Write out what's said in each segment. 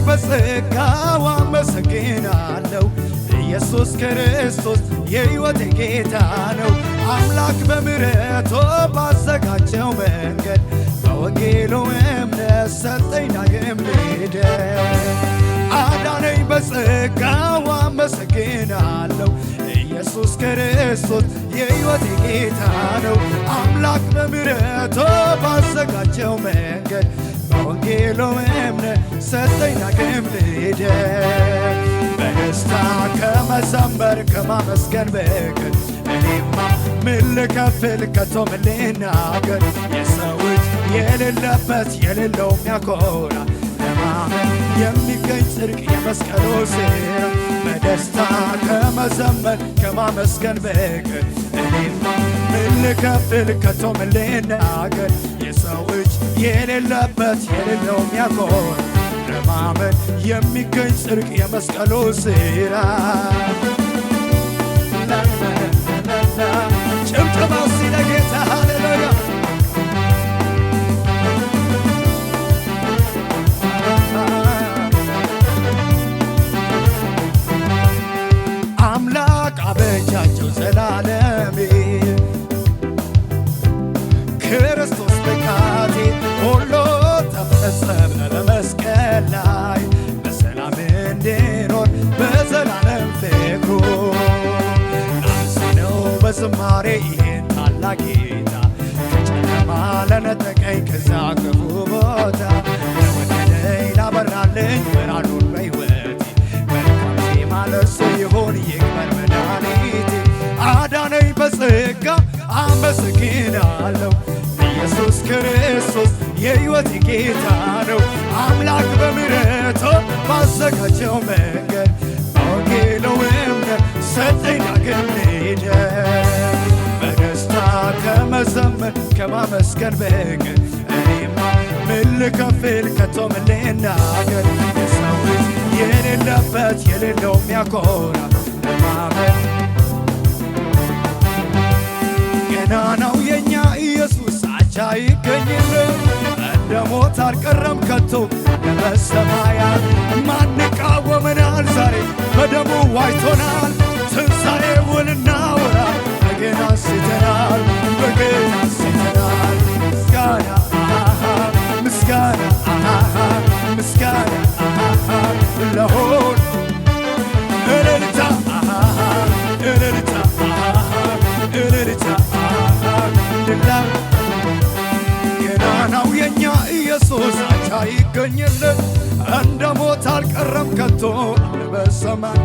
በጸጋው አመሰግናለሁ። ኢየሱስ ክርስቶስ የሕይወቴ ጌታ ነው። አምላክ በምሕረቱ ባዘጋጀው መንገድ በወንጌሉ እምነት ሰጠኝ ዳግም ልደት። አዳነኝ በጸጋው አመሰግናለሁ። ኢየሱስ ክርስቶስ የሕይወቴ ጌታ ነው። አምላክ በምሕረቱ ባዘጋጀው መንገድ በወንጌሉ እምነት ሰጠኝ ዳግም ልደት። በደስታ ከመዘመር ከማመስገን በቀር እኔማ ምን ልከፍል ከቶ ምን ልናገር? የሰው እጅ የሌለበት የሌለው የሚያኮራ ለማመን የሚገኝ ጽድቅ የመስቀሉ ሥራ። በደስታ ከመዘመር ከማመስገን በቀር እኔማ ምን ልከፍል ከቶ ምን ልናገር? የሰው እጅ የሌለበት የሌለው የሚያኮራ ለማመን የሚገኝ ጽድቅ የመስቀሉ ሥራ። ጭብጨባ ሲለ ጌታ ሃሌሉያ። አምላክ አበጃቸው ዘላለሜ ክርስቶስ ብቃቴ ሁሉ ተፈጸመ በመስቀል ላይ በሰላም እንድኖር በዘላለም ፍቅሩ ላንስ ነው በዝማሬ ይህን ታላቅ ጌታ ከጨለማ ለነጠቀኝ ከዛ ክፉ ቦታ ለወደደኝ ላበራልኝ ብርሃኑን በሕይወቴ መልካም ዜማ ለእርሱ ይሁን ይክበር መድኃኒቴ። አዳነኝ በጸጋ አመሰግናለሁ። ኢየሱስ ክርስቶስ የሕይወቴ ጌታ ነው። አምላክ በምሕረቱ ባዘጋጀው መንገድ በወንጌሉ እምነት ሰጠኝ ዳግም ልደት። በደስታ ከመዘመር ከማመስገን በቀር እኔማ ምን ልከፍል ከቶ ምን ልናገር? የሰው እጅ የሌለበት የሌለው የሚያኮራ ለማመን ገናናው የኛ ኢየሱስ አቻ ይገኝልን። እንደ ሞት አልቀረም ከቶ በሰማያት ማን ይቃወመናል? ዛሬ በደሙ ዋጅቶናል። ትንሣኤውን እናወራ በገና አንስተናል፣ በገና አንስተናል። ምስጋና ምስጋና ምስጋና ለሆን እልልታ እልልታ እልልታ ድላ ገናናው የኛ ኢየሱስ አቻ ይገኝልን። እንደ ሞት አልቀረም ከቶ በሰማይ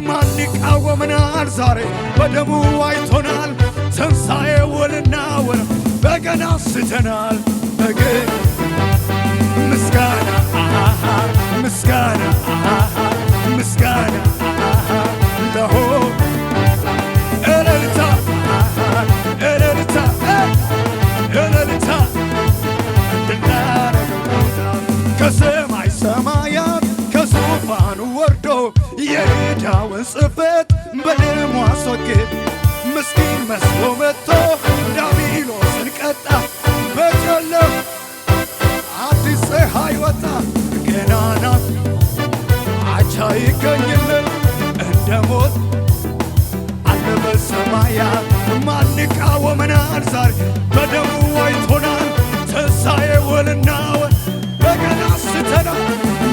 ማን ይቃወመናል? ዛሬ በደሙ ዋጅቶናል። ትንሣኤውን እናወራ በገና አንስተናል፣ በገና ምስጋና ምስጋና ምስጋና ለሆን እልልታ እልልታ እልልታ ከሰማይ ሰማያት ከዙፋኑ ወርዶ የዕዳውን ጽሕፈት በደሙ አስወገደ። ምስኪን መስሎ መጥቶ ዲያብሎስን ቀጣ። በጨለማ አዲስ ፀሐይ ወጣ። ገናና አቻ ይገኝልን። እንደ ሞት አለ በሰማያት ማን ይቃወመናል? ዛሬ በደሙ ዋጅቶናል። ትንሣኤውን እናወራ በገና አንስተናል፣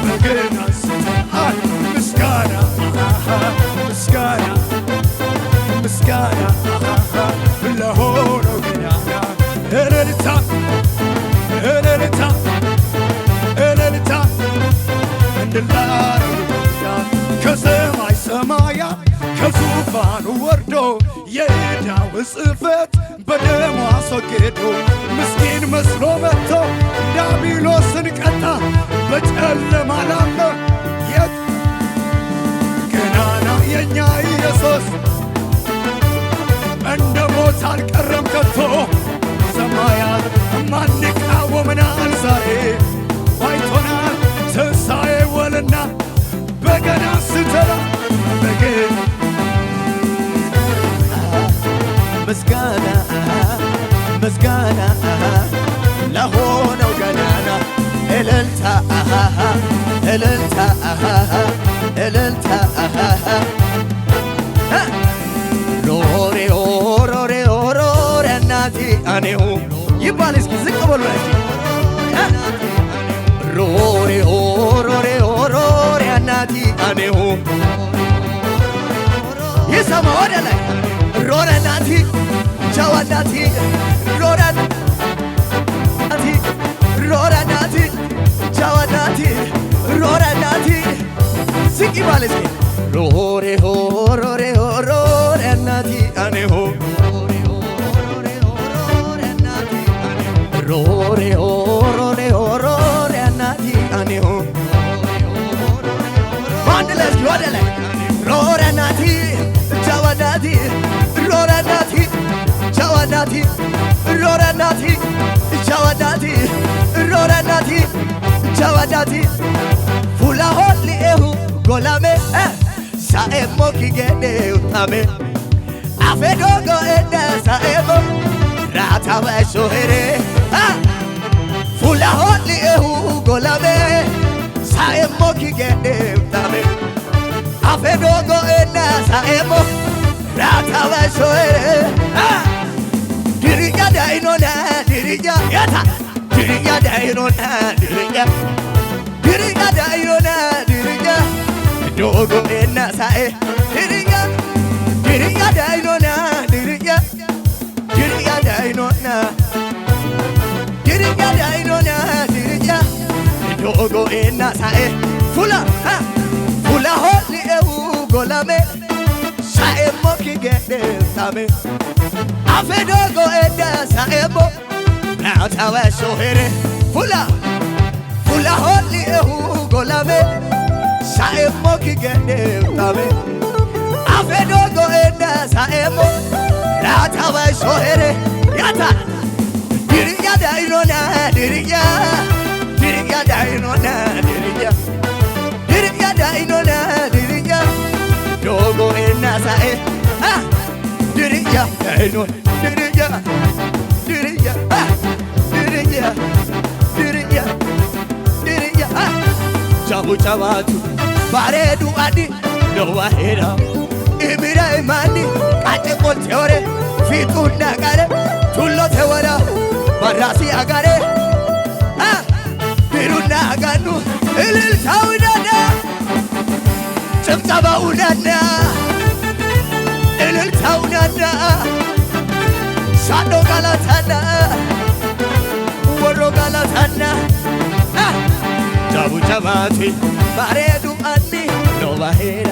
በገና አንስተናል። ምስጋና ምስጋና ምስጋና ለሆነው ገናና እልልታ እልልታ እልልታ እንድላረው ከሰማይ ሰማያት ከዙፋኑ ወርዶ የዕዳውን ጽሕፈት በደሙ አስወግዶ ምስኪን መስሎ መጥቶ ዲያብሎስን ቀጣ። በጨለማ ላለ ገናና የኛ ኢየሱስ እንደ ሞት አልቀረም ከቶ ሰማያት ማን ይቃወመናል? ዛሬ ዋጅቶናል። ትንሣኤውንና በገና አንስተናል፣ በገና ምስጋና ምስጋና ለሆነው ገናና እልልታ እልልታ እልልታ ሮሬ ሮሬ ሮሬ እናቴ አኔሁ ይባል እስኪ ዝቅ በሉ ሮሬ ሮሬ ሮሬ እናቴ አኔሁ ይሰማ ወደ ላይ ሮሬ እናቴ ቻው እናቴ ሮሬ እናቴ ሮሬ እናቴ ቻው እናቴ ሮሬ እናቴ ዝቅ ይባል እስኪ ሮሬ ሮሬ ሮሬ እናቴ አኔሁ ሮሬ ሮሬ ሮሬ እናቴ አኔሁ አንድ ላይ እስኪ ወደ ላይ ሮሬ እናቴ ቻው እናቴ ሮሬ እናቴ ቻው እናቴ ሮሬ እናቴ ቻው እናቴ ሮሬ እናቴ ቻው እናቴ ፉላ ሆሊኤሁ ጎላሜ ሳኤሞ ኪጌኔ ኡታሜ አፌ ዶጎ ኤነ ሳኤሞ ራታወ ሶሄሬ ፉላ ሆሊኤሁ ጎላሜ ሳኤሞ ኪጌኔ ኡታሜ አፌ ዶጎ ኤነ ሳኤሞ ራታወ ሶሄሬ ድርያ ዳይኖነ ድርያ ያታ ድርያ ዳይኖነ ድርያ ድርያ ዳይኖነ ድርያ ዶጎ ኤነ ሳኤ ድርያ ድርያ ዳይኖና ድርያ ድርያ ዳይኖና ድርያ ዳይኖና ድርያ ዶጎ ኤነ ሳኤ ፉላ ፉላ ሆሊኤሁ ጎላሜ ሳኤሞ ኪጌኔ ኡታሜ አፌ ዶጎ ኤነ ሳኤሞ ራታወ ሶሄሬ ፉላ ፉላ ሆሊኤሁ ጎላሜ ሳኤሞ ኪጌኔ ኡታሜ አፌ ዶጎ ኤነ ሳኤሞ ራታወ ሶሄሬ ያታ ድርያ ዳይኖና ድርያ ድርያ ዳይኖና ድርያ ድርያ ዳይኖና ድርያ ዶጎ ኤነ ሳኤ ድርያ ዳይኖ ድርያ ድርያ ድርያ ድርያ ድርያ ቻቡ ቻባቱ ባሬዱ አዲ ነዋሄዳ ኢብራይ ማኒ ቃጭ ቆልቴ ወሬ ፊቱና ጋሬ ቱሎ ተወራ በራሲ አጋሬ ቢሩና አጋኑ እልልታው ዳዳ ጭብጨባው ዳዳ እልልታው ዳዳ ሳዶ ጋላታና ወሮ ጋላታና ጃቡ ጃባቲ ባሬዱ አኒ ኖባሄዳ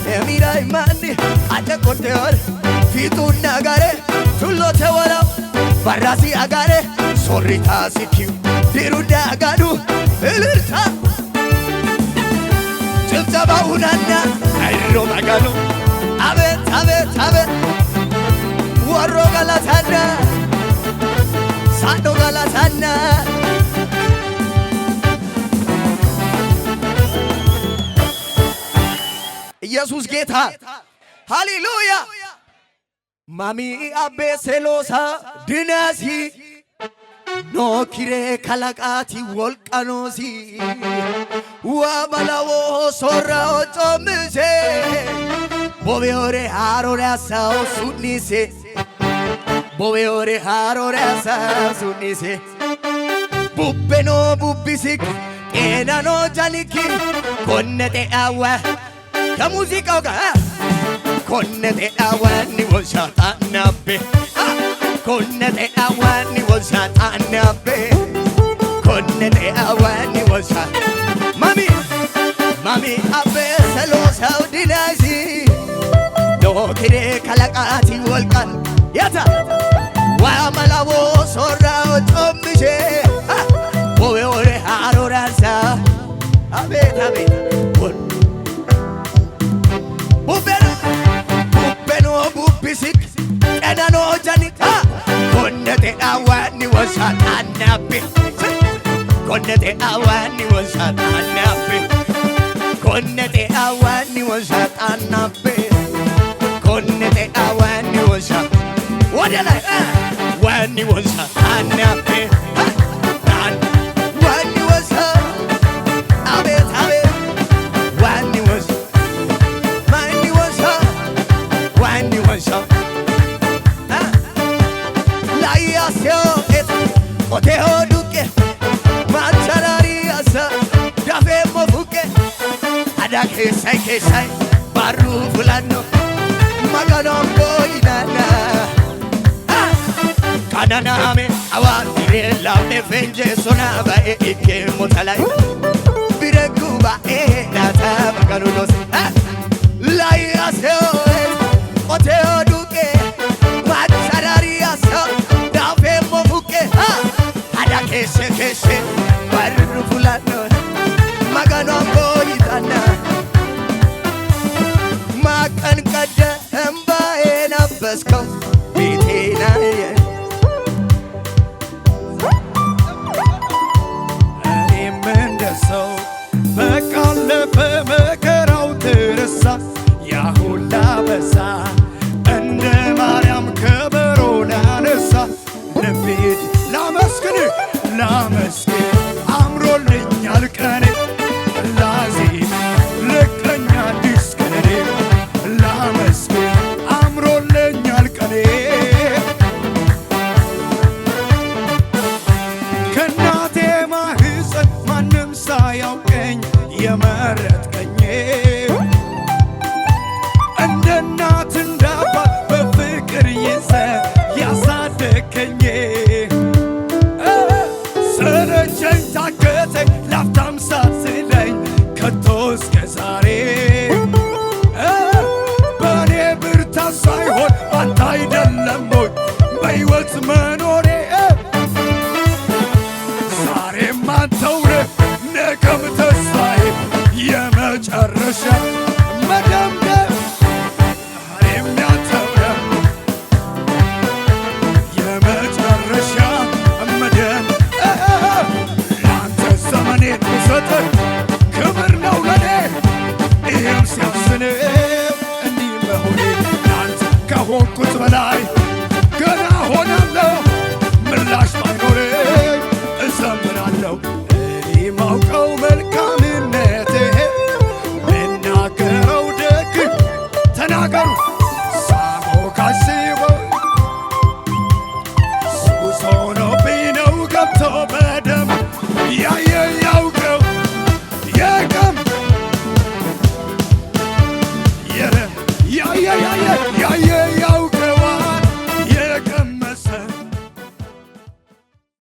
የሚራይ ማኒ አጨ ቆልቴ ወሬ ፊቱና ጋሬ ቱሎ ተወራው በራሲ አጋሬ ሶሪታ ሲኪው ዲሩዳ አጋዱ እልልታ ጭብጨባው ናና አይሮ አጋኑ አቤት አቤት አቤት ወሮ ጋላታና ሳዶ ጋላታና ኢየሱስ ጌታ ሃሌሉያ ማሚ አቤ ሴሎሳ ድነሲ ኖኪሬ ከለቃቲ ወልቀኖሲ ዋመላዎ ሶራዎ ጮምሴ ቦቤዮሬ ሃሮሬ አሳዎ ሱኒሴ ቦቤዮሬ ሃሮሬ አሳዎ ሱኒሴ ቡቤኖ ቡቢሲክ ጤናኖ ጃሊኪ ኮነጤ አወ ከሙዚቃው ጋር ኮነቴ አዋኒ ወሻጣናቤ ኮነቴ አዋኒ ወሻጣናቤ ኮነቴ አዋኒ ወሻ ማሚ ማሚ አቤ ሰሎሳው ዲናሲ ዶኪሬ ከለቃቲ ወልቃን ያታ ዋመላዎ ሶራው ጮምሼ ቦቤዮሬ ሃሮራሳ አቤት አቤት ቡቤኖ ቡቢሲክ ቀናኖ ጃኒታ ኮነቴ አዋኒ ወሻጣናቤ ኮነቴ አዋኒ ወሻጣናቤ ኮነቴ አዋኒ ወሻጣናቤ ኮነቴ አዋኒ ወሻ ወደ ላይ ዋኒ ወሻጣናቤ ዋኒ ወሻ አቤት አቤት ada kesai baru fulano magano boinana kanana me awatire lamne fenje sona ba ikke motalai birekuba nata magano nos lai aseo oteo duke macharari aso dafe mofuke ada kese baru fulano magano boinana makan kada embae nabesko bitena ሰው በቃለፈ መከራው ተረሳ ያሁላ በዛ እንደ ማርያም ከበሮ ላነሳ ልቤድ ላመስግን አምሮልኛል ቀኔ ላዜም ልቀኛ አዲስ ቀኔ ላመስግን አምሮልኛል ቀኔ ከናቴ ማህፀን ማንም ሳያውቀኝ የመረጥከኝ እንደ እናት እንደ አባት በፍቅር ይዘህ ያሳደግከኝ ሰለቸኝ ታከተኝ ላፍታም ሳትለኝ ከቶ እስከ ዛሬ በእኔ ብርታት ሳይሆን ባንተ አይደለም ሆይ በሕይወት መኖሬ ዛሬም አንተው ነህ ነገም ተስፋዬ የመጨረሻ መደምደም ዛሬም ያንተው ነህ የመጨረሻ መደም ለአንተ ዘመኔን ብሰጥህ ክብር ነው ለኔ ይህም ሲያስንህ እንዲህ መሆኔ ለአንተ ከሆንኩት በላይ ገና ሆናለሁ ምላሽ ባይኖረኝ እዘምራለሁ እኔ ማውቀው መልካም